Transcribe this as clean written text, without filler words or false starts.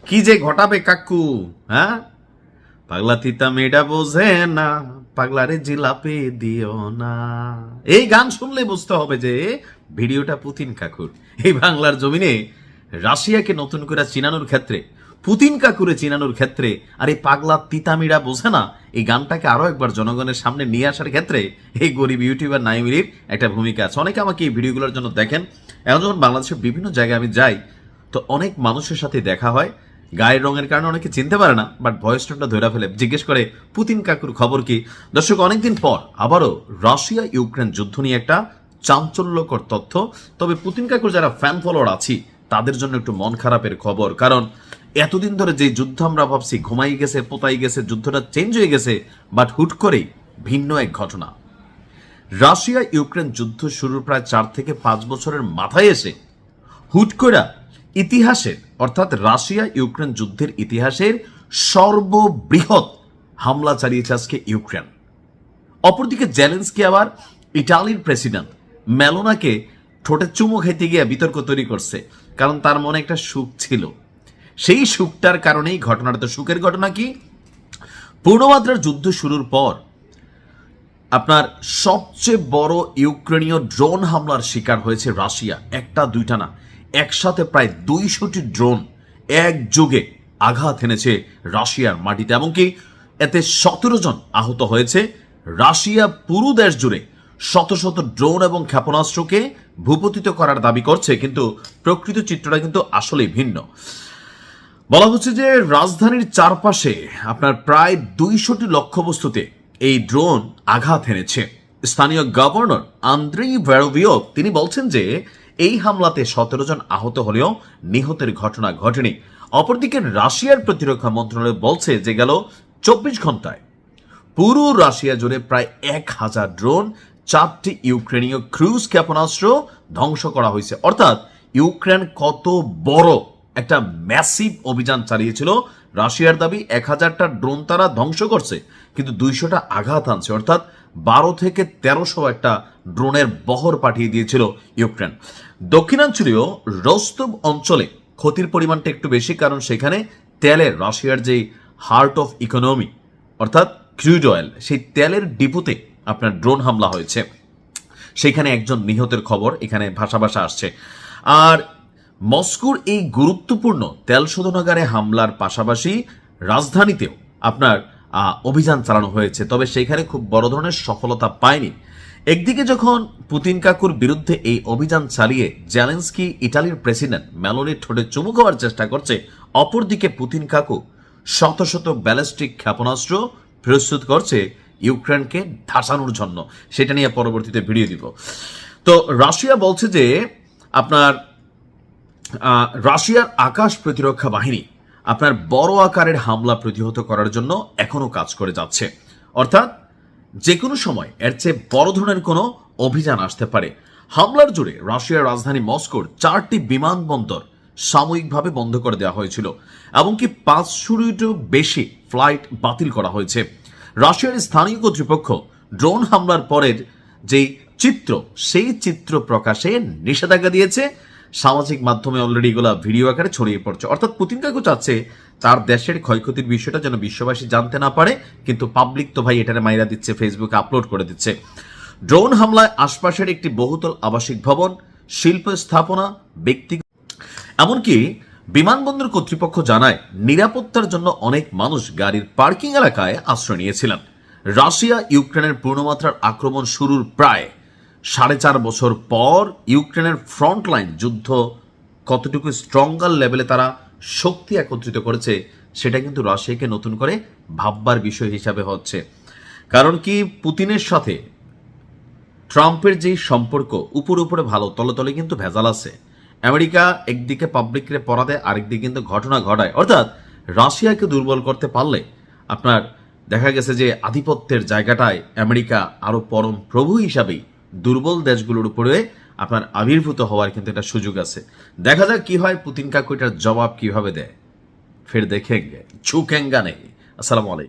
কি যে ঘটাবে কাকু, হ্যাঁ? পাগলা তিতা মেয়েটা বোঝে না, পাগলারে জিলাপি দিও না। এই গান শুনলে বুঝতে হবে যে ভিডিওটা পুতিন কাকুর। এই বাংলার জমিনে রাশিয়াকে নতুন করে চিনানোর ক্ষেত্রে, পুতিন কাকুরে চিনানোর ক্ষেত্রে, আর এই পাগলা তিতামিরা বোঝে না, এই গানটাকে আরো একবার জনগণের সামনে নিয়ে আসার ক্ষেত্রে এই গরিব ইউটিউবার নাইমিরির একটা ভূমিকা আছে। অনেকে আমাকে এই ভিডিওগুলোর জন্য দেখেন। এখন যখন বাংলাদেশের বিভিন্ন জায়গায় আমি যাই, তো অনেক মানুষের সাথে দেখা হয়, গায়ের রঙের কারণে অনেকে চিনতে পারে না, বাট ভয়েস টোনটা ধরে ফেলে, জিজ্ঞেস করে পুতিন কাকুর খবর কি। দর্শক, অনেকদিন পর আবারও রাশিয়া ইউক্রেন যুদ্ধ নিয়ে একটা চাঞ্চল্যকর তথ্য। তবে পুতিন কাকুর যারা ফ্যান ফলোয়ার আছি তাদের জন্য একটু মন খারাপের খবর, কারণ এতদিন ধরে যে যুদ্ধ আমরা ভাবছি ঘুমাই গেছে, পোতাই গেছে, যুদ্ধটা চেঞ্জ হয়ে গেছে, বাট হুট করেই ভিন্ন এক ঘটনা। রাশিয়া ইউক্রেন যুদ্ধ শুরুর প্রায় 4 থেকে 5 বছরের মাথায় এসে হুট করে ইতিহাসের, অর্থাৎ রাশিয়া ইউক্রেন যুদ্ধের ইতিহাসের সর্ববৃহৎ হামলা চালিয়েছে আজকে ইউক্রেন। অপরদিকে জেলেন্সকি আবার ইটালির প্রেসিডেন্ট মেলোনাকে ঠোঁটে চুমু খেতে গিয়ে বিতর্ক তৈরি করছে, কারণ তার মনে একটা সুখ ছিল। সেই সুখটার কারণেই ঘটনাটা। তো সুখের ঘটনা কি? পূর্ণমাত্রার যুদ্ধ শুরুর পর আপনার সবচেয়ে বড় ইউক্রেনীয় ড্রোন হামলার শিকার হয়েছে রাশিয়া। একটা দুইটা না, একসাথে প্রায় 200টি ড্রোন একযোগে আঘাত এনেছে রাশিয়ার মাটিতে, এমনকি এতে 17 জন আহত হয়েছে। রাশিয়া পুরো দেশ জুড়ে শত শত ড্রোন এবং ক্ষেপণাস্ত্রকে ভূপতিত করার দাবি করছে, কিন্তু প্রকৃত চিত্রটা কিন্তু আসলেই ভিন্ন। বলা হচ্ছে যে রাজধানীর চারপাশে আপনার প্রায় 200টি লক্ষ্যবস্তুতে এই ড্রোন আঘাত এনেছে। স্থানীয় গভর্নর আন্দ্রি ভেরোভিও তিনি বলছেন যে এই হামলাতে 17 জন আহত হলেও নিহতের ঘটনা ঘটেনি। অপরদিকে রাশিয়ার প্রতিরক্ষা মন্ত্রণালয় বলছে যে গেল 24 ঘন্টায় পুরো রাশিয়া জুড়ে প্রায় 1000 ড্রোন, 4টি ইউক্রেনীয় ক্রুজ ক্ষেপণাস্ত্র ধ্বংস করা হয়েছে। অর্থাৎ ইউক্রেন কত বড় একটা ম্যাসিভ অভিযান চালিয়েছিল। রাশিয়ার দাবি 1000টা ড্রোন তারা ধ্বংস করছে, কিন্তু 200টা আঘাত আনছে, অর্থাৎ 12 থেকে 1300 একটা ড্রোনের বহর পাঠিয়ে দিয়েছিল ইউক্রেন। দক্ষিণাঞ্চলীয় রোস্তভ অঞ্চলে ক্ষতির পরিমাণটা একটু বেশি, কারণ সেখানে তেলের, রাশিয়ার যে হার্ট অফ ইকোনমি অর্থাৎ ক্রুড অয়েল, সেই তেলের ডিপোতে আপনার ড্রোন হামলা হয়েছে। সেখানে একজন নিহতের খবর এখানে ভাষা আসছে। আর মস্কোর এই গুরুত্বপূর্ণ তেল শোধনাগারে হামলার পাশাপাশি রাজধানীতেও আপনার অভিযান চালানো হয়েছে, তবে সেখানে খুব বড় ধরনের সফলতা পায়নি। একদিকে যখন পুতিন কাকুর বিরুদ্ধে এই অভিযান চালিয়ে জেলেন্সকি ইটালির প্রেসিডেন্ট মেলোনির ঠোঁটে চুমু খাওয়ার চেষ্টা করছে, অপরদিকে পুতিন কাকু শত শত ব্যালিস্টিক ক্ষেপণাস্ত্র প্রস্তুত করছে ইউক্রেনকে ধাসানোর জন্য। সেটা নিয়ে পরবর্তীতে ভিডিও দিব। তো রাশিয়া বলছে যে আপনার রাশিয়ার আকাশ প্রতিরক্ষা বাহিনী আপনার বড় আকারের হামলা প্রতিহত করার জন্য এখনো কাজ করে যাচ্ছে, অর্থাৎ যে কোনো সময় এর চেয়ে বড় ধরনের কোনো অভিযান আসতে পারে। হামলার জুড়ে রাশিয়ার রাজধানী মস্কোর 4টি বিমানবন্দর সাময়িকভাবে বন্ধ করে দেওয়া হয়েছিল, এমনকি 500-টিরও বেশি ফ্লাইট বাতিল করা হয়েছে। রাশিয়ার স্থানীয় কর্তৃপক্ষ ড্রোন হামলার পরের যে চিত্র, সেই চিত্র প্রকাশে নিষেধাজ্ঞা দিয়েছে। সামাজিক মাধ্যমে অলরেডি এগুলা ভিডিও আকারে ছড়িয়ে পড়ছে। অর্থাৎ পুতিন কাকু চাচ্ছে তার দেশের ক্ষয়ক্ষতির বিষয়টা যেন বিশ্ববাসী জানতে না পারে, কিন্তু পাবলিক তো ভাই এটারে মাইরা দিচ্ছে, ফেসবুকে আপলোড করে দিচ্ছে। ড্রোন হামলায় আশপাশের একটি বহুতল আবাসিক ভবন, শিল্প স্থাপনা, ব্যক্তিগত, এমনকি বিমানবন্দর কর্তৃপক্ষ জানায় নিরাপত্তার জন্য অনেক মানুষ গাড়ির পার্কিং এলাকায় আশ্রয় নিয়েছিলেন। রাশিয়া ইউক্রেনের পূর্ণমাত্রার আক্রমণ শুরুর প্রায় 4.5 বছর পর ইউক্রেনের ফ্রন্টলাইন যুদ্ধ কতটুকু স্ট্রঙ্গার লেভেলে তারা শক্তি একত্রিত করেছে, সেটা কিন্তু রাশিয়াকে নতুন করে ভাববার বিষয় হিসাবে হচ্ছে। কারণ কি, পুতিনের সাথে ট্রাম্পের যেই সম্পর্ক উপরে ভালো, তলে তলে কিন্তু ভেজাল আছে। আমেরিকা একদিকে পাবলিকরে পড়া দেয়, আরেকদিকে কিন্তু ঘটনা ঘটায়। অর্থাৎ রাশিয়াকে দুর্বল করতে পারলে আপনার দেখা গেছে যে আধিপত্যের জায়গাটায় আমেরিকা আরো পরম প্রভু হিসাবেই দুর্বল দেশগুলোর উপরে আপনার আবির্ভূত হওয়ার কিন্তু একটা সুযোগ আছে। দেখা যাক কি হয়, পুতিন কাকু এটার জবাব কিভাবে দেয়। ফের দেখেঙ্গে, ঝুঁকেঙ্গা নেই। আসসালামু আলাইকুম।